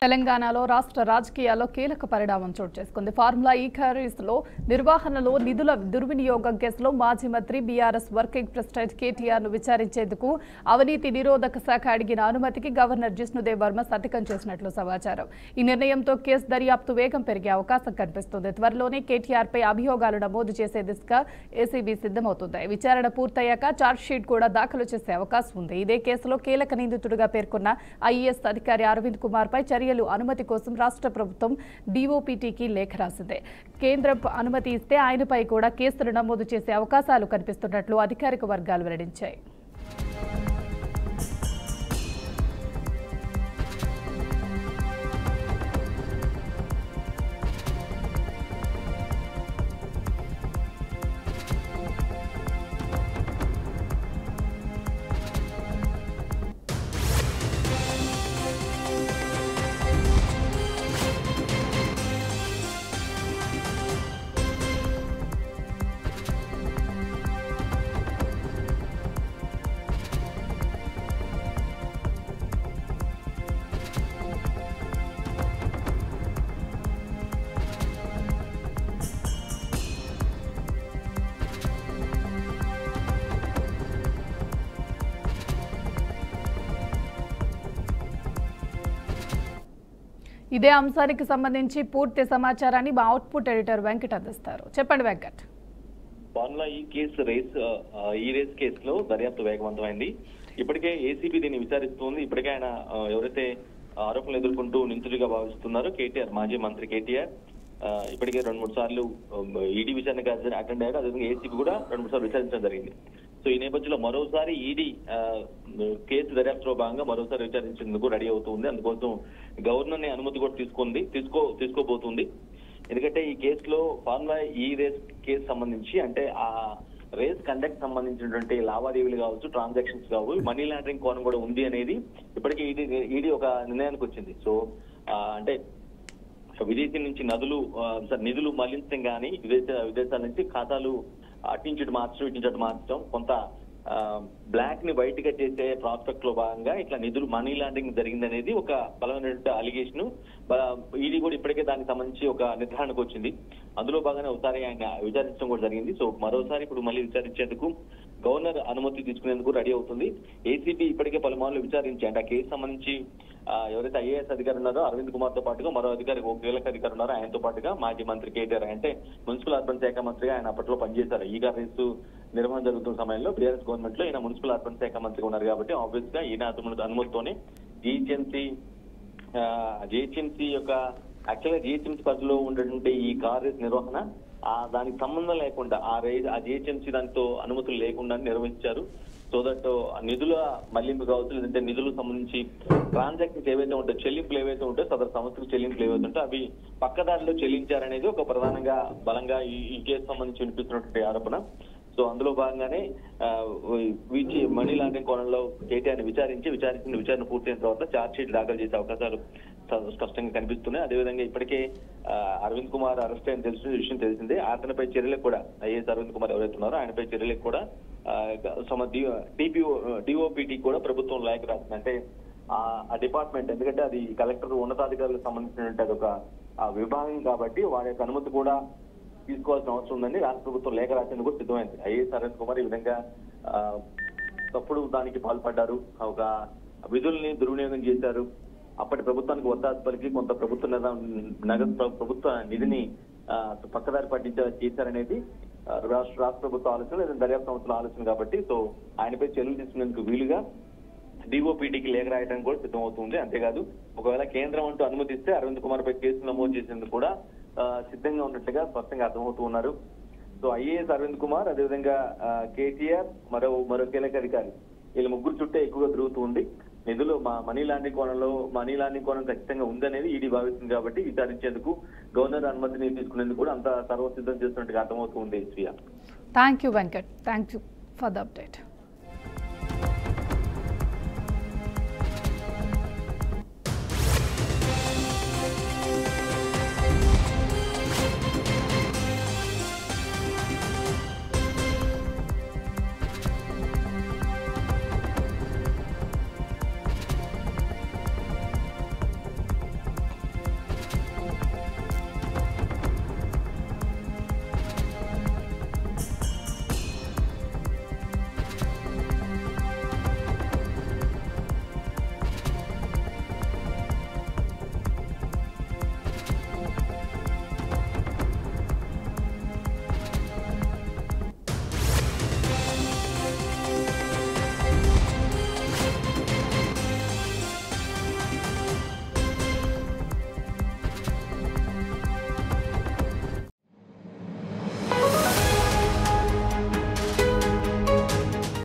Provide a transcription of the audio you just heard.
తెలంగాణలో రాష్ట్ర రాజకీయాల్లో కీలక పరిణామం చోటు చేసుకుంది. ఫార్ములా ఈ కారేజ్లో నిర్వహణలో నిధుల దుర్వినియోగం కేసులో మాజీ మంత్రి బీఆర్ఎస్ వర్కింగ్ ప్రెసిడెంట్ కేటీఆర్ ను విచారించేందుకు అవినీతి నిరోధక శాఖ అడిగిన అనుమతికి గవర్నర్ జిష్ణుదేవ్ వర్మ సంతకం చేసినట్లు సమాచారం. ఈ నిర్ణయంతో కేసు దర్యాప్తు వేగం పెరిగే అవకాశం కనిపిస్తుంది. త్వరలోనే కేటీఆర్ పై అభియోగాలు నమోదు చేసే దిశగా ఏసీబీ సిద్ధమవుతుంది. విచారణ పూర్తయ్యాక ఛార్జ్షీట్ కూడా దాఖలు చేసే అవకాశం ఉంది. ఇదే కేసులో కీలక నిందితుడిగా పేర్కొన్న ఐఏఎస్ అధికారి అరవింద్ కుమార్ పై అనుమతి కోసం రాష్ట్ర ప్రభుత్వం డీఓపీటీకి లేఖ రాసింది. కేంద్రం అనుమతి ఇస్తే ఆయనపై కూడా కేసులు నమోదు చేసే అవకాశాలు కనిపిస్తున్నట్లు అధికారిక వర్గాలు వెల్లడించాయి. ఇదే అంశానికి సంబంధించి పూర్తి సమాచారాన్ని మా అవుట్పుట్ ఎడిటర్ వెంకట్ అందిస్తారు. చెప్పండి వెంకట్. ఫార్ములా ఈ రేస్ కేసులో దర్యాప్తు వేగవంతమైంది. ఇప్పటికే ఏసీబీ దీన్ని విచారిస్తోంది. ఇప్పటికే ఆయన ఎవరైతే ఆరోపణలు ఎదుర్కొంటూ నిందితుడిగా భావిస్తున్నారో కేటీఆర్, మాజీ మంత్రి కేటీఆర్ ఇప్పటికే 2-3 సార్లు ఈడీ విచారణకు అటెండ్ అయ్యారు. అదేవిధంగా ఏసీబీ కూడా 2-3 సార్లు విచారించడం జరిగింది. సో ఈ నేపథ్యంలో మరోసారి ఈడీ కేసు దర్యాప్తులో భాగంగా మరోసారి విచారించేందుకు రెడీ అవుతుంది. అందుకోసం గవర్నర్ ని అనుమతి కూడా తీసుకోబోతుంది. ఎందుకంటే ఈ కేసులో ఫార్ములా ఈ రేస్ కేసు సంబంధించి అంటే ఆ రేస్ కండక్ట్ సంబంధించినటువంటి లావాదేవీలు కావచ్చు, ట్రాన్సాక్షన్స్ కావచ్చు, మనీ లాండరింగ్ కోణం కూడా ఉంది అనేది ఇప్పటికే ఈడీ ఒక నిర్ణయానికి వచ్చింది. సో అంటే విదేశీ నుంచి నిధులు మళ్లించడం కానీ విదేశాల నుంచి ఖాతాలు అటు మార్చడం కొంత బ్లాక్ ని బయటగా చేసే ప్రాస్పెక్ట్ లో భాగంగా ఇట్లా నిధులు మనీ లాండరింగ్ జరిగింది అనేది ఒక బలమైనటువంటి అలిగేషన్. ఈడీ కూడా ఇప్పటికే దానికి సంబంధించి ఒక నిర్ధారణకు వచ్చింది. అందులో భాగంగా ఒకసారి ఆయన విచారించడం కూడా జరిగింది. సో మరోసారి ఇప్పుడు మళ్ళీ విచారించేందుకు గవర్నర్ అనుమతి తీసుకునేందుకు రెడీ అవుతుంది. ఏసీబీ ఇప్పటికే పలుమార్లు విచారించి అంటే ఆ కేసు సంబంధించి ఎవరైతే ఐఏఎస్ అధికారి ఉన్నారో అరవింద్ కుమార్ తో పాటుగా మరో అధికారి ఒక కీలక అధికారి ఉన్నారో ఆయనతో పాటుగా మాజీ మంత్రి కేటీఆర్ అంటే మున్సిపల్ అర్బన్ శాఖ మంత్రిగా ఆయన అప్పట్లో పనిచేశారు. ఈ రేసు నిర్వహణ జరుగుతున్న సమయంలో బీఆర్ఎస్ గవర్నమెంట్ లో ఈయన మున్సిపల్ అర్బన్ శాఖ మంత్రిగా ఉన్నారు కాబట్టి ఆబ్వియస్ గా ఈయన అనుమతితోనే జిహెచ్ఎంసీ యొక్క యాక్చువల్గా జిహెచ్ఎంసీ పరిధిలో ఉన్నటువంటి ఈ కార్ రేస్ నిర్వహణ దానికి సంబంధం లేకుండా ఆ జిహెచ్ఎంసీ దానితో అనుమతులు లేకుండా నిర్వహించారు. సో దట్ నిధుల మళ్లింపు కావచ్చు, లేదంటే నిధులకు సంబంధించి ట్రాన్సాక్షన్స్ ఏవైతే ఉంటాయో, చెల్లింపులు ఏవైతే ఉంటాయో, సదరు సంస్థకు చెల్లింపులు ఏవైతే ఉంటాయో అవి పక్కదారిలో చెల్లించారనేది ఒక ప్రధానంగా బలంగా ఈ కేసు సంబంధించి వినిపిస్తున్నటువంటి ఆరోపణ. సో అందులో భాగంగానే మనీ లాండరింగ్ కోణంలో కేటీఆర్ని విచారణ పూర్తయిన తర్వాత ఛార్జ్ షీట్ దాఖలు చేసే అవకాశాలు స్పష్టంగా కనిపిస్తున్నాయి. అదేవిధంగా ఇప్పటికే అరవింద్ కుమార్ అరెస్ట్ అయిన తెలిసిన విషయం తెలిసిందే. అతనిపై చర్యలకు కూడా ఐఏఎస్ అరవింద్ కుమార్ ఎవరైతే ఉన్నారో ఆయనపై చర్యలకు కూడా డిఓపీటీ కూడా ప్రభుత్వం లేఖ రాసింది. అంటే ఆ డిపార్ట్మెంట్ ఎందుకంటే అది కలెక్టర్ ఉన్నతాధికారులకు సంబంధించినటువంటి అది ఒక విభాగం కాబట్టి వారి యొక్క అనుమతి కూడా తీసుకోవాల్సిన అవసరం ఉందని రాష్ట్ర ప్రభుత్వం లేఖ రాసేందుకు కూడా సిద్ధమైంది. ఐఏఎస్ అరవింద్ కుమార్ ఈ విధంగా తప్పుడు దానికి పాల్పడ్డారు, ఒక విధుల్ని దుర్వినియోగం చేశారు, అప్పటి ప్రభుత్వానికి ఒత్తాసు పలికి కొంత ప్రభుత్వ నిధిని పక్కదారి చేశారనేది రాష్ట్ర ప్రభుత్వ ఆలోచన లేదా దర్యాప్తు సంస్థల ఆలోచన కాబట్టి సో ఆయనపై చర్యలు తీసుకునేందుకు వీలుగా డిఓపీటీకి లేఖ రాయడానికి కూడా సిద్ధమవుతుంది. అంతేకాదు ఒకవేళ కేంద్రం అంటూ అనుమతిస్తే అరవింద్ కుమార్ పై కేసు నమోదు చేసేందుకు కూడా సిద్ధంగా ఉన్నట్లుగా స్పష్టంగా అర్థమవుతూ ఉన్నారు. సో ఐఏఎస్ అరవింద్ కుమార్, అదేవిధంగా కేటీఆర్, మరో కీలక అధికారి వీళ్ళ ముగ్గురు చుట్టే ఎక్కువగా తిరుగుతూ ఉంది. నిధులు మనీ లాండరింగ్ కోణం ఖచ్చితంగా ఉందనేది ఈడీ భావిస్తుంది కాబట్టి విచారించేందుకు గవర్నర్ అనుమతిని తీసుకునేందుకు కూడా అంత సర్వసిద్ధం చేస్తున్నట్టుగా అర్థమవుతూ ఉంది. Thank you Venkat. Thank you for the update.